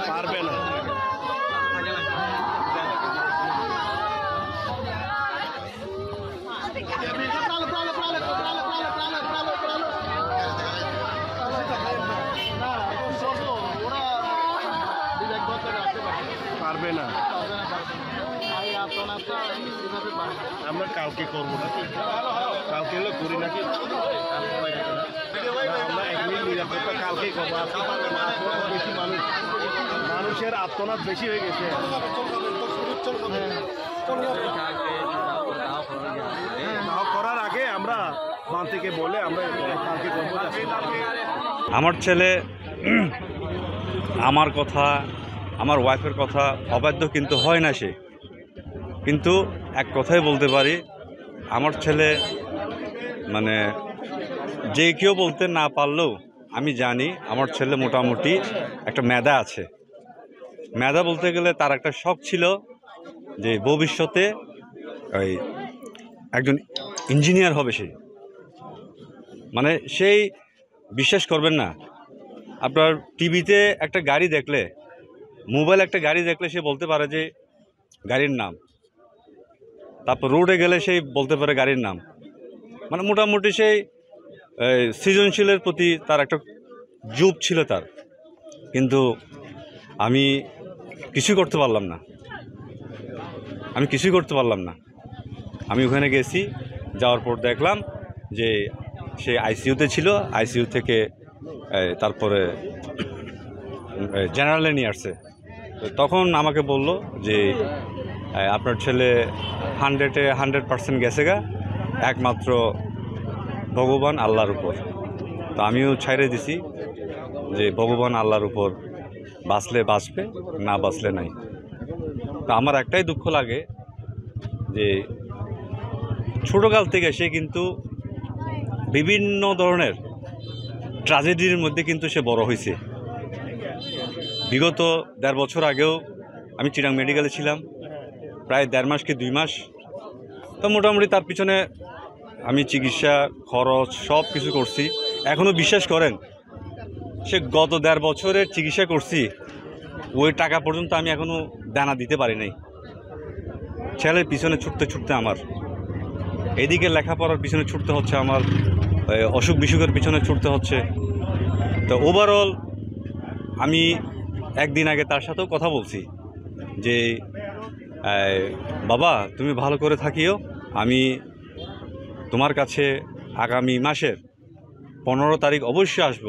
পারবে না। পারবে না, আমরা কালকে করবো নাকি, কালকে হলে করি নাকি, আমরা এখনই নিরাপত্তা কালকেই করবো। বেশি মানুষের আত্মনাদ বেশি হয়ে গেছে। দাও করার আগে আমরা বাঁ থেকে বলে আমরা কালকে করবো। আমার ছেলে আমার কথা, আমার ওয়াইফের কথা অবাধ্য কিন্তু হয় না সে, কিন্তু এক কথাই বলতে পারি, আমার ছেলে মানে যে কেউ বলতে না পারলেও আমি জানি আমার ছেলে মোটামুটি একটা মেধা আছে। মেধা বলতে গেলে তার একটা শখ ছিল যে ভবিষ্যতে ওই একজন ইঞ্জিনিয়ার হবে সে। মানে সেই বিশ্বাস করবেন না, আপনার টিভিতে একটা গাড়ি দেখলে, মোবাইল একটা গাড়ি দেখলে সে বলতে পারে যে গাড়ির নাম, তারপর রোডে গেলে সেই বলতে পারে গাড়ির নাম। মানে মোটামুটি সেই সৃজনশীলের প্রতি তার একটা জোর ছিল তার, কিন্তু আমি কিছুই করতে পারলাম না। আমি ওখানে গেছি, যাওয়ার পর দেখলাম যে সে আইসিইউতে ছিল, আইসিইউ থেকে তারপরে জেনারেলে নিয়ে আসছে। তখন আমাকে বলল যে আপনার ছেলে 100% গেছে গা, একমাত্র ভগবান আল্লাহর উপর। তো আমিও ছাইড়ে দিছি যে ভগবান আল্লাহর উপর, বাঁচলে বাঁচবে, না বাঁচলে নাই। তো আমার একটাই দুঃখ লাগে যে ছোটোকাল থেকে সে কিন্তু বিভিন্ন ধরনের ট্র্যাজেডির মধ্যে কিন্তু সে বড় হয়েছে। বিগত 1.5 বছর আগেও আমি চিরাং মেডিকেলে ছিলাম, প্রায় 1.5 মাস কি 2 মাস। তো মোটামুটি তার পিছনে আমি চিকিৎসা খরচ সব কিছু করছি। এখনও বিশ্বাস করেন, সে গত 1.5 বছরের চিকিৎসা করছি, ওই টাকা পর্যন্ত আমি এখনও দানা দিতে পারি নাই। ছেলের পিছনে ছুটতে আমার, এদিকে লেখাপড়ার পিছনে ছুটতে হচ্ছে, আমার অসুখ বিসুখের পিছনে ছুটতে হচ্ছে। তো ওভারঅল আমি একদিন আগে তার সাথেও কথা বলছি যে বাবা তুমি ভালো করে থাকিও, আমি তোমার কাছে আগামী মাসের 15 তারিখ অবশ্যই আসব।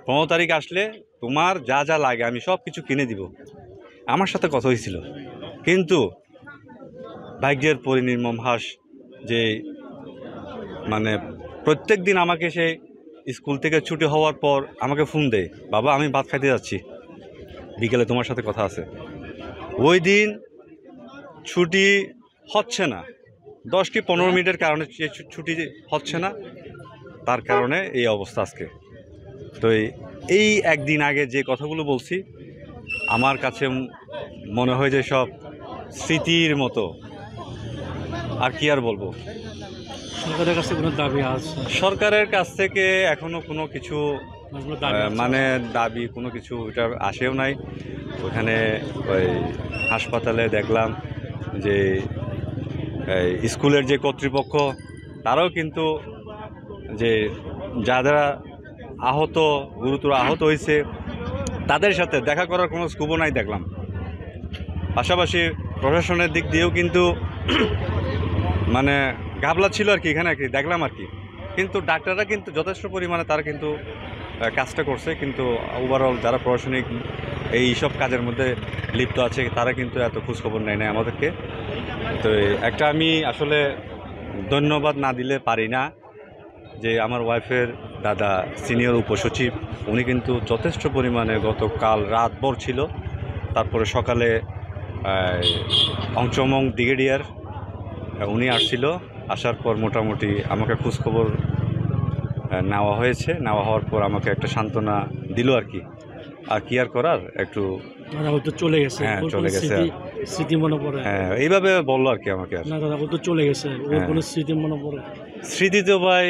15 তারিখ আসলে তোমার যা যা লাগে আমি সব কিছু কিনে দিব। আমার সাথে কথা হয়েছিল, কিন্তু ভাগ্যের পরিনির্মম হাস যে মানে প্রত্যেক দিন আমাকে সে স্কুল থেকে ছুটি হওয়ার পর আমাকে ফোন দেয়, বাবা আমি ভাত খাইতে যাচ্ছি, বিকেলে তোমার সাথে কথা আছে। ওই দিন ছুটি হচ্ছে না, 10 কি 15 মিনিটের কারণে ছুটি হচ্ছে না, তার কারণে এই অবস্থা আজকে। তো এই একদিন আগে যে কথাগুলো বলছি আমার কাছে মনে হয় যে সব স্মৃতির মতো। আর কি আর বলবো, সরকারের কাছে কোনো দাবি আছে? সরকারের কাছ থেকে এখনো কোনো কিছু মানে দাবি কোনো কিছু এটা আসেও নাই। ওখানে ওই হাসপাতালে দেখলাম যে স্কুলের যে কর্তৃপক্ষ তারাও কিন্তু যে যারা আহত, গুরুতর আহত হয়েছে তাদের সাথে দেখা করার কোনো স্কোপও নাই দেখলাম। পাশাপাশি প্রশাসনের দিক দিয়েও কিন্তু মানে ঘাবলা ছিল আর কি, এখানে আর কি দেখলাম আর কি। কিন্তু ডাক্তাররা কিন্তু যথেষ্ট পরিমাণে তারা কিন্তু কাজটা করছে, কিন্তু ওভারঅল যারা প্রশাসনিক এই সব কাজের মধ্যে লিপ্ত আছে তারা কিন্তু এত খোঁজখবর নেয় না আমাদেরকে। তো একটা আমি আসলে ধন্যবাদ না দিলে পারি না যে আমার ওয়াইফের দাদা সিনিয়র উপসচিব, উনি কিন্তু যথেষ্ট পরিমাণে গতকাল রাতভর ছিল। তারপরে সকালে অংচমং ব্রিগেডিয়ার উনি আসছিল, আসার পর মোটামুটি আমাকে খোঁজখবর নেওয়া হয়েছে। নেওয়া হওয়ার পর আমাকে একটা সান্ত্বনা দিল আর কি। আর কি আর করার, একটু দাদা ও তো চলে গেছে, হ্যাঁ, ওর চলে কোনো গেছে। স্মৃতি মনে পড়ে? হ্যাঁ, এইভাবে বললো আর কি আমাকে। আর না দাদা ও তো চলে গেছে, ওর হ্যাঁ। কোনো স্মৃতি মনে পড়ে? স্মৃতি তো ভাই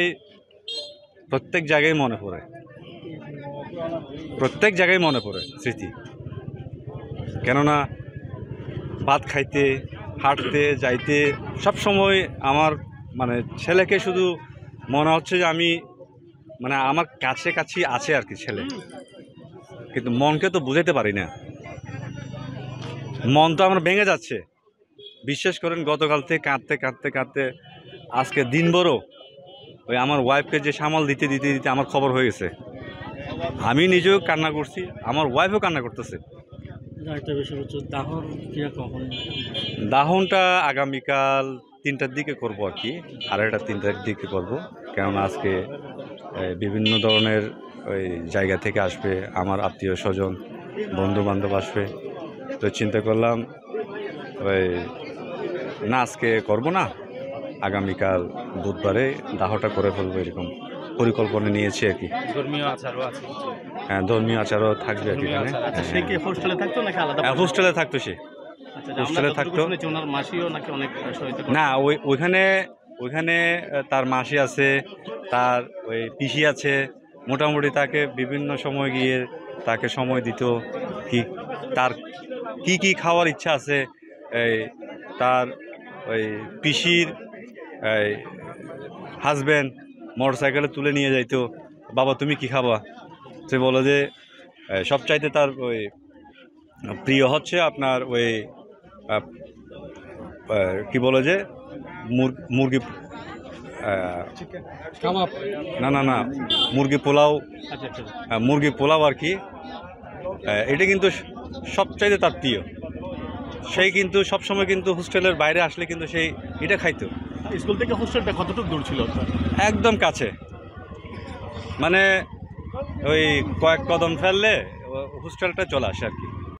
প্রত্যেক জায়গায় মনে পড়ে, প্রত্যেক জায়গায় মনে পড়ে স্মৃতি। কেননা ভাত খাইতে, হাঁটতে যাইতে সব সময় আমার মানে ছেলেকে শুধু মনে হচ্ছে যে আমি মানে আমার কাছে কাছে আছে আর কি ছেলে, কিন্তু মনকে তো বুঝাতে পারি না। মন তো আমার ভেঙে যাচ্ছে। বিশ্বাস করেন, গতকাল থেকে কাঁদতে কাঁদতে কাঁদতে আজকে দিন বড় ওই আমার ওয়াইফকে যে সামাল দিতে দিতে দিতে আমার খবর হয়ে গেছে। আমি নিজেও কান্না করছি, আমার ওয়াইফও কান্না করতেছে। একটা বিষয় হচ্ছে দাহর ক্রিয়া কখন? দাহনটা আগামীকাল 3টার দিকে করব আর কি, 2:30-3টার দিকে করব। কেননা আজকে বিভিন্ন ধরনের ওই জায়গা থেকে আসবে, আমার আত্মীয় স্বজন বন্ধু বান্ধব আসবে। তো চিন্তা করলাম ওই না আজকে করব না, আগামীকাল বুধবারে দাহটা করে ফেলবো, এরকম পরিকল্পনা নিয়েছি আর কি। ধর্মীয় আচারও আছে। হ্যাঁ, ধর্মীয় আচারও থাকবে আর কি ধর্মীয় এখানে। আচার। আচ্ছা, সে কি হোস্টেলে থাকতো নাকি আলাদা? হোস্টেলে থাকতো সে। আচ্ছা, হোস্টেলে আমরা থাকতো। যতটুকু শুনেছি ওনার মাসিও নাকি অনেক সহায়তা করে। না, ওইখানে তার মাসি আছে, তার ওই পিসি আছে। মোটামুটি তাকে বিভিন্ন সময় গিয়ে তাকে সময় দিত। কি তার কি কি খাওয়ার ইচ্ছা আছে, এই তার ওই পিসির হাজব্যান্ড মোটরসাইকেলে তুলে নিয়ে যাইতো, বাবা তুমি কি খাবা। সে বলে যে সবচাইতে তার ওই প্রিয় হচ্ছে আপনার ওই কি বলে যে মুরগি কাবাব? না না না, মুরগি পোলাও। আচ্ছা আচ্ছা। মুরগি পোলাও আর কি। এটা কিন্তু সবচাইতে তার প্রিয়। সেই কিন্তু সবসময় কিন্তু হোস্টেলের বাইরে আসলে কিন্তু সেই এটা খাইতো। স্কুল থেকে হোস্টেলটা কতটুকু দূর ছিল? একদম কাছে, মানে ওই কয়েক কদম ফেললে হোস্টেলটা চলে আসে আর কি।